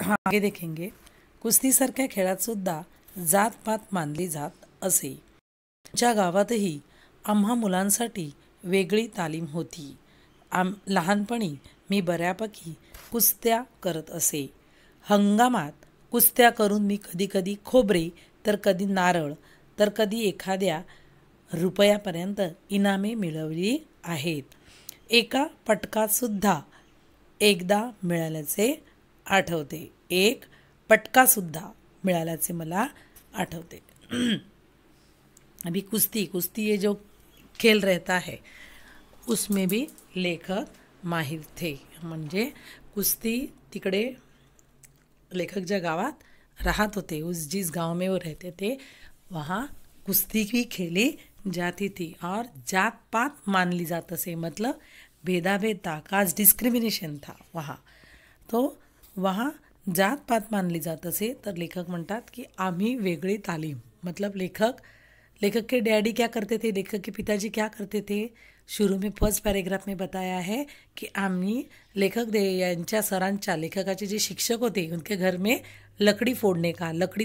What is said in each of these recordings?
आगे देखेंगे, कुस्तीसारख्या खेळात सुद्धा जातपात मानली जात असे. आमच्या गावातही आम्हा मुलांसाठी वेगळी तालीम होती. लहानपणी मी बऱ्यापैकी कुस्त्या करत असे. हंगामात कुस्त्या करून मी कधी कधी खोबरे, तर कधी नारळ, तर कधी एखाद्या रुपयापर्यंत इनामे मिळवली आहेत. एका पटकासुद्धा एकदा मिळाल्याचे आठवते. एक पटकासुद्धा मिळाल्याचे मला आठवते. अभी कुश्ती कुश्ती ये जो खेल रहता है उसमें भी लेखक माहिर थे. म्हणजे कुस्ती तिकडे लेखक ज्या गावात राहत होते, उस जिस गांव में वो रहते थे वहाँ कुश्ती भी खेली जाती थी और जात पात मान ली जाता से, मतलब भेदाभेद था, कास्ट डिस्क्रिमिनेशन था वहाँ. तो वहाँ जात पात मानली जात असे. तर लेखक म्हणतात की आम्ही वेगळी तालीम, मतलब लेखक के डैडी क्या करते थे, लेखक के पिताजी क्या करते थे, शुरू में फर्स्ट पैराग्राफ में बताया है कि आम्ही यांच्या सरांच्या लेखकाचे जे शिक्षक होते उनके घर में लकड़ी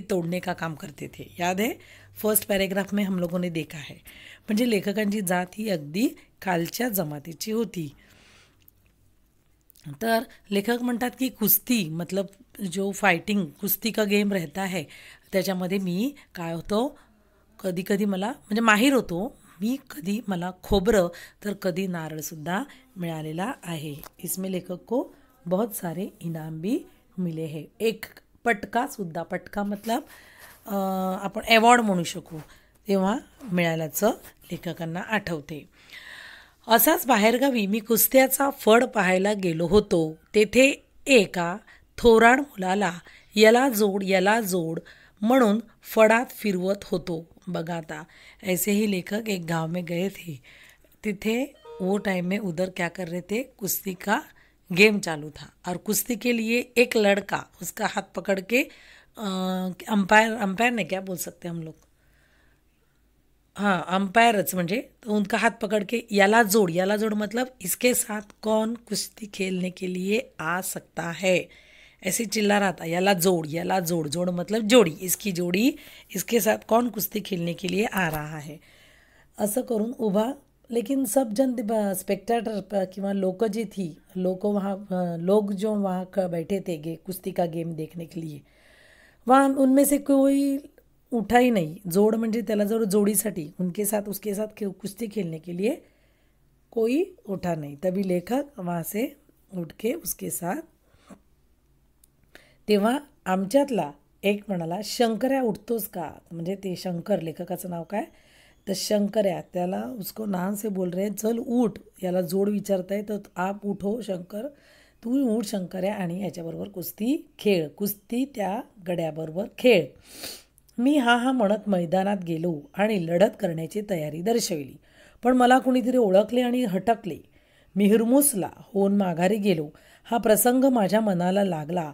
तोड़ने का काम करते थे. याद है, फर्स्ट पैराग्राफ में हम लोगों ने देखा है. म्हणजे लेखकांची जात ही अगदी खालच्या जमातीची होती. तर लेखक म्हणतात की कुस्ती मतलब जो फाइटिंग कुस्ती का गेम रहता है त्याच्यामध्ये मी काय होतो, कधी कधी मला म्हणजे माहीर होतो मी, कधी मला खोबरं तर कधी नारळसुद्धा मिळालेला आहे. इसमें लेखक को बहुत सारे इनाम भी मिले है. एक पटकासुद्धा, पटका मतलब आपण अवॉर्ड म्हणू शकू, तेव्हा मिळाल्याचं लेखकांना आठवते. असाच बाहेरगावी मी कुस्त्याचा फड पाहायला गेलो होतो. तेथे एका थोराड मुलाला याला जोड म्हणून फडात फिरवत होतो. बघा आता, ऐसे ही लेखक एक गांव में गए थे. तिथे वो टाइम में उधर क्या कर रहे थे, कुश्ती का गेम चालू था और कुश्ती के लिए एक लड़का उसका हाथ पकड़ के अंपायर ने क्या बोल सकते हम लोग, हाँ अंपायरच, म्हणजे तो उनका हाथ पकड़ के याला जोड़ मतलब इसके साथ कौन कुश्ती खेलने के लिए आ सकता है, ऐसे चिल्ला रहा था. याला जोड़ मतलब जोड़ी, इसकी जोड़ी इसके साथ कौन कुश्ती खेलने के लिए आ रहा है, असं करून उभा. लेकिन सब जन स्पेक्टेटर किंवा लोग जी थी, लोग जो वहाँ बैठे थे कुश्ती का गेम देखने के लिए, वहाँ उनमें से कोई उठा ही नहीं. जोड़ म्हणजे त्याला जोड़ीसाठी उसके साथ कुश्ती खेलने के लिए कोई उठा नहीं. तभी लेखक वहाँ से उठ के उसके साथ, तेव्हा आमच्यातला एक म्हणाला, शंकर्या उठतोस का, म्हणजे ते शंकर, लेखकाचं नाव काय तर शंकर्या, त्याला उसको नाम से बोल रहे चल उठ, याला जोड विचारताय तर आप उठो शंकर, तू उठ शंकर्या आणि याच्याबरोबर कुस्ती खेळ, कुस्ती त्या गड्याबरोबर खेळ. मी हा म्हणत मैदानात गेलो आणि लढत करण्याची तयारी दर्शवली. पण मला कुणीतरी ओळखले आणि हटकले. मी हिरमुसला होऊन माघारी गेलो. हा प्रसंग माझ्या मनाला लागला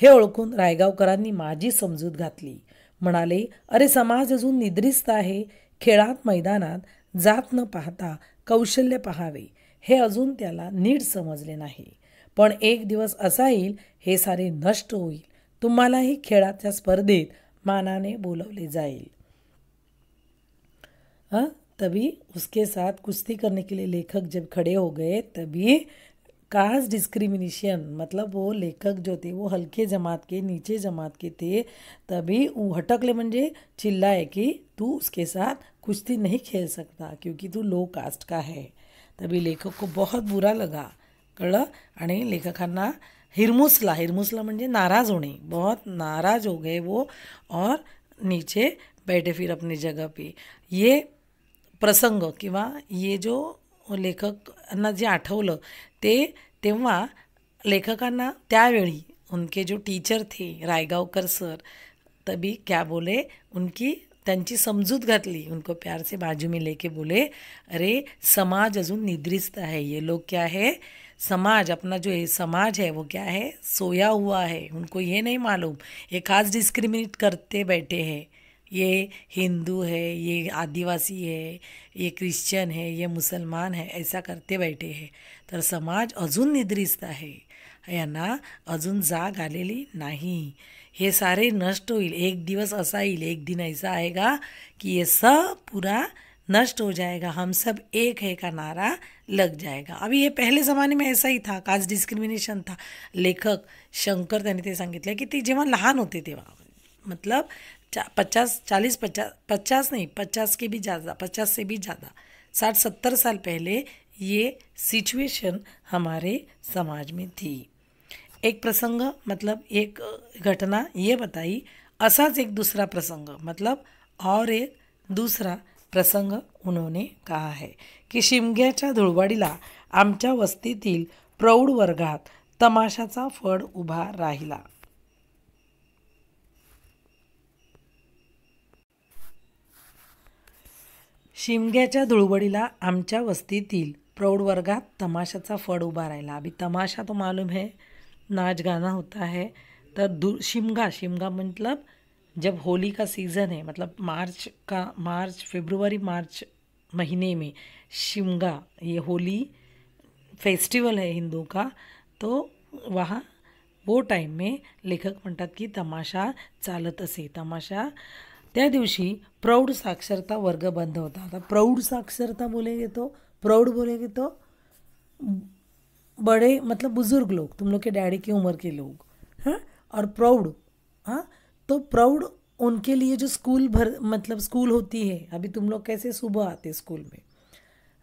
हे ओळखून रायगावकरांनी माझी समजूत घातली. म्हणाले, अरे समाज अजून निद्रिस्त आहे. खेळात मैदानात जात न पाहता कौशल्य पाहावे हे अजून त्याला नीट समजले नाही. पण एक दिवस असा येईल हे सारे नष्ट होईल. तुम्हालाही खेळाच्या स्पर्धेत मानाने बोलवले जाईल. तभी उसके साथ कुश्ती करने के लिए लेखक जब खड़े हो गए तभी कास्ट डिस्क्रिमिनेशन, मतलब वो लेखक जो थे वो हल्के जमात के, नीचे जमात के थे. तभी हटकले म्हणजे चिल्लाए कि तू उसके साथ कुश्ती नहीं खेल सकता क्योंकि तू लो कास्ट का है. तभी लेखक को बहुत बुरा लगा, कळलं, आणि लेखकांना हिरमुसला म्हणजे नाराज़ होणे, बहुत नाराज़ हो गए वो और नीचे बैठे फिर अपनी जगह पे. ये प्रसंग किंवा ये जो लेखकांना जे आठवलं तेव्हा लेखकांना त्यावेळी उनके जो टीचर थे रायगावकर सर, तभी क्या बोले, त्यांची समजूत घातली, उनको प्यार से बाजू में लेके बोले, अरे समाज अजून निद्रिस्त है, ये लोग क्या है, समाज अपना जो है समाज है वो क्या है, सोया हुआ है, उनको ये नहीं मालूम, ये खास डिस्क्रिमिनेट करते बैठे हैं, ये हिंदू है, ये आदिवासी है, ये क्रिश्चियन है, ये मुसलमान है, ऐसा करते बैठे हैं. तर समाज अजून निद्रिस्त आहे. यांना अजून जाग आलेली नाही. हे सारे नष्ट होईल. एक दिवस असा येईल, एक दिन ऐसा आएगा कि ये सब पूरा नष्ट हो जाएगा, हम सब एक है का नारा लग जाएगा. अभी ये पहले ज़माने में ऐसा ही था, कास्ट डिस्क्रिमिनेशन था. लेखक शंकर त्यांनी ते सांगितलं की ते जेव्हा लहान होते तेव्हा, मतलब 50 नहीं, 50 के भी ज़्यादा, 50 से भी ज़्यादा, 60-70 साल पहले ये सिचुएशन हमारे समाज में थी. एक प्रसंग, मतलब एक घटना ये बताई. असाच एक दूसरा प्रसंग, मतलब और एक दूसरा प्रसंग उन्होंने कहा है की शिमग्याच्या धुळवडीला आमच्या वस्तीतील प्रौढ वर्गात तमाशाचा फड उभा राहिला. शिमग्याच्या धुळवडीला आमच्या वस्तीतील प्रौढ़ वर्गात तमाशाचा फड उभा राहिला. अभी तमाशा तो मालूम है, नाच गाना होता है. तो शिमगा मतलब जब होली का सीज़न है, मतलब फरवरी मार्च महीने में शिमगा, ये होली फेस्टिवल है हिंदू का. तो वहाँ वो टाइम में लेखक म्हणतात की तमाशा चालत असे. तमाशा त्या दिवशी प्रौढ़ साक्षरता वर्ग बंद होता. आता प्रौढ़ साक्षरता बोलेंगे तो, प्रौढ़ बोलेंगे तो बड़े, मतलब बुज़ुर्ग लोग, तुम लोग के डैडी की उम्र के लोग, हाँ. और प्रौढ़, हाँ, तो प्रौढ़ उनके लिए जो मतलब स्कूल होती है. अभी तुम लोग कैसे सुबह आते स्कूल में,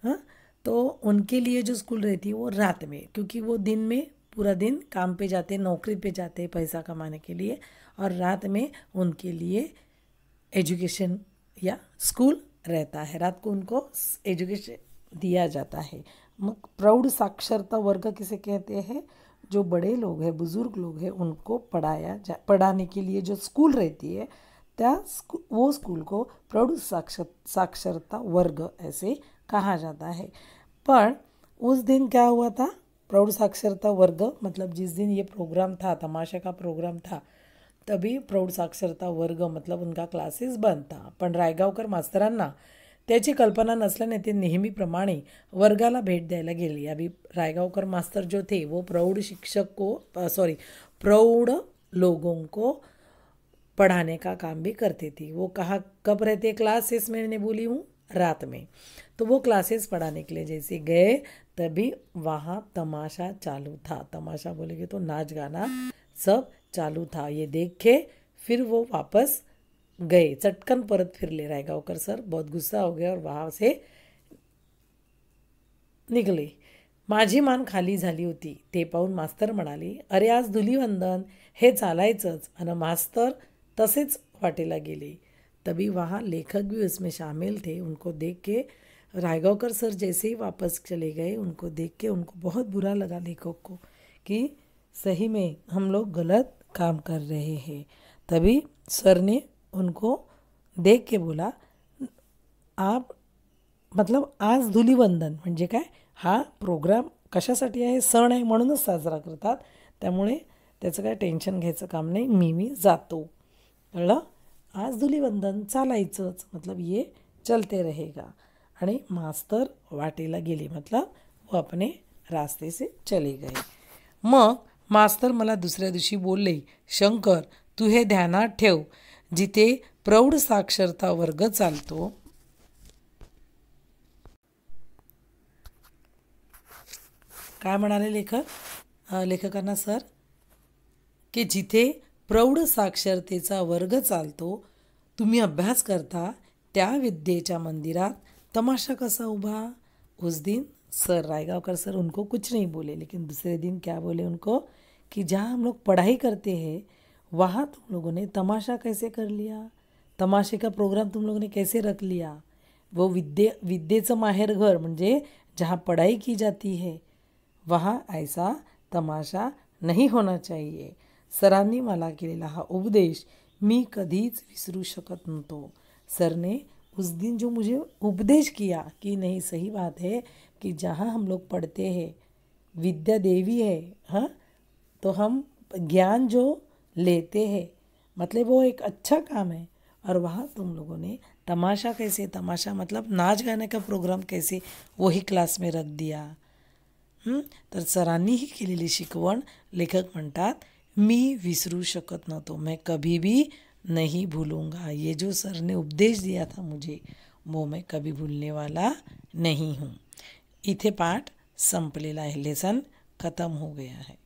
हाँ, तो उनके लिए जो स्कूल रहती है वो रात में, क्योंकि वो दिन में पूरा दिन काम पे जाते, नौकरी पे जाते पैसा कमाने के लिए, और रात में उनके लिए एजुकेशन या स्कूल रहता है. रात को उनको एजुकेशन दिया जाता है. प्रौढ़ साक्षरता वर्ग किसे कहते हैं? जो बड़े लोग हैं, बुज़ुर्ग लोग हैं, उनको पढ़ाने के लिए जो स्कूल रहती है, वो स्कूल को प्रौढ़ साक्षरता वर्ग ऐसे कहा जाता है. पर उस दिन क्या हुआ था? प्रौढ़ साक्षरता वर्ग, मतलब जिस दिन ये प्रोग्राम था, तमाशा का प्रोग्राम था, तभी प्रौढ़ साक्षरता वर्ग मतलब उनका क्लासेस बंद था. पण रायगावकर मास्तरांना त्याची कल्पना नसल्याने ते नेहमीप्रमाणे वर्गाला भेट द्यायला गेले. अभी रायगावकर मास्तर जो थे वो प्रौढ़ लोगों को पढ़ाने का काम भी करते थे. वो कब रहते क्लासेस में? मैंने बोली हूँ रात में. तो वो क्लासेस पढ़ाने के लिए जैसे गए, तभी वहाँ तमाशा चालू था. तमाशा बोलेंगे तो नाच गाना सब चालू था. ये देख के फिर वो वापस गए, चटकन परत फिरले. रायगावकर सर बहुत गुस्सा हो गए और वहाँ से निघले. माझी मान खाली झाली होती. ते पाहून मास्तर म्हणाले, अरे आज धुलीवंदन, हे चालायचंच. आणि मास्तर तसेच वाटेला गेले. तभी वहाँ लेखक भी उसमें शामिल थे. उनको देख के रायगावकर सर जैसे ही वापस चले गए, उनको देख के उनको बहुत बुरा लगा लेखक को कि सही में हम लोग गलत काम कर रहे हैं. तभी सर ने उनको देख के बोला, आप मतलब आज धुलीवंदन म्हणजे काय, हा प्रोग्राम कशासाठी आहे? सण आहे म्हणूनच साजरा करतात. त्यामुळे त्याचं काय टेन्शन घ्यायचं काम नाही, मी जातो. कळलं? आज धुलीवंदन चालायचंच, मतलब ये चलते रहेगा. आणि मास्तर वाटेला गेले, मतलब वो अपने रास्ते से चले गए. मग मास्तर मला दुसऱ्या दिवशी बोलले, शंकर तू हे ध्यानात ठेव, जिथे प्रौढ़ साक्षरता वर्ग चालतो, काय म्हणाले लेखकांना सर, की जिथे प्रौढ़ साक्षरतेचा वर्ग चालतो, तुम्ही अभ्यास करता, त्या विद्येच्या मंदिरात तमाशा कसा उभा? उस दिन सर रायगावकर सर उनको कुछ नहीं बोले, लेकिन दूसरे दिन क्या बोले उनको कि जहाँ हम लोग पढ़ाई करते हैं वहाँ तुम लोगों ने तमाशा कैसे कर लिया? तमाशे का प्रोग्राम तुम लोगों ने कैसे रख लिया? वो विद्येचं माहेरघर म्हणजे जहाँ पढ़ाई की जाती है वहाँ ऐसा तमाशा नहीं होना चाहिए. सरांनी मला केलेला हा उपदेश मी कधीच विसरू शकत नव्हतो. सर ने उस दिन जो मुझे उपदेश किया कि नहीं, सही बात है कि जहाँ हम लोग पढ़ते हैं विद्या देवी है, हाँ, तो हम ज्ञान जो लेते हैं, मतलब वो एक अच्छा काम है. और वहाँ तुम लोगों ने तमाशा कैसे, तमाशा मतलब नाच गाने का प्रोग्राम कैसे वही क्लास में रख दिया. तर सरांनी ही केलेली शिकवण लेखक म्हणतात मी विसरू शकत नव्हतो, मैं कभी भी नहीं भूलूंगा. ये जो सर ने उपदेश दिया था मुझे वो मैं कभी भूलने वाला नहीं हूँ. इथे पाठ संपलेला आहे, लेसन खतम हो गया है.